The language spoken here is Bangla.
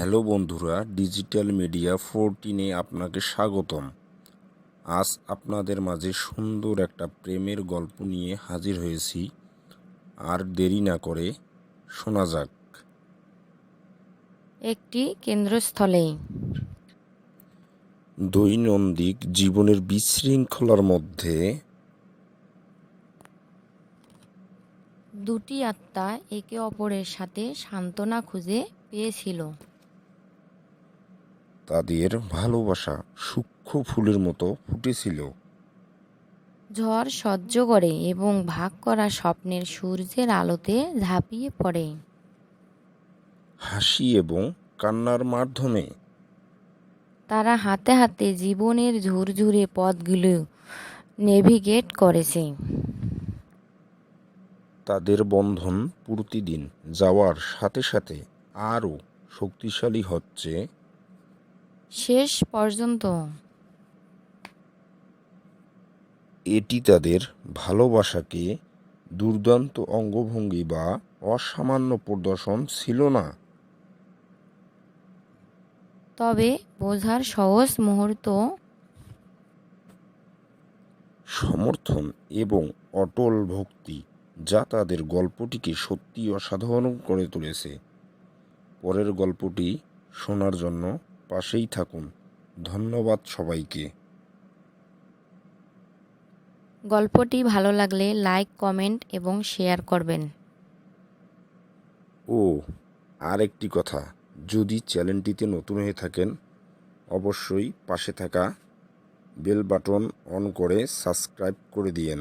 হ্যালো বন্ধুরা, ডিজিটাল মিডিয়া 14-এ আপনাকে স্বাগতম। আজ আপনাদের মাঝে সুন্দর একটা প্রেমের গল্প নিয়ে হাজির হয়েছি। আর দেরি না করে শোনা যাক। একটি কেন্দ্রস্থলে দৈনন্দিন জীবনের বিশৃঙ্খলার মধ্যে দুটি আত্মা একে অপরের সাথে সান্ত্বনা খুঁজে পেয়েছিল। তাদের ভালোবাসা সূক্ষ্ম ফুলের মতো ফুটেছিল। ঝড় সহ্য করে এবং ভাগ করা স্বপ্নের সূর্যের আলোতে ঝাঁপিয়ে পড়ে। হাসি এবং কান্নার মাধ্যমে তারা হাতে হাতে জীবনের ঝুরঝুরে পথগুলো নেভিগেট করেছে। তাদের বন্ধন প্রতিদিন যাওয়ার সাথে সাথে আরও শক্তিশালী হচ্ছে। শেষ পর্যন্ত এটি তাদের ভালোবাসাকে দুর্দান্ত অঙ্গভঙ্গি বা অসামান্য প্রদর্শন ছিল না, তবে বোঝার সহজ মুহূর্ত, সমর্থন এবং অটল ভক্তি, যা তাদের গল্পটিকে সত্যি অসাধারণ করে তুলেছে। পরের গল্পটি শোনার জন্য পাশেই থাকুন। ধন্যবাদ সবাইকে। গল্পটি ভালো লাগলে লাইক, কমেন্ট এবং শেয়ার করবেন। ও আরেকটি কথা, যদি চ্যানেলটিতে নতুন হয়ে থাকেন অবশ্যই পাশে থাকা বেল বাটন অন করে সাবস্ক্রাইব করে দিয়েন।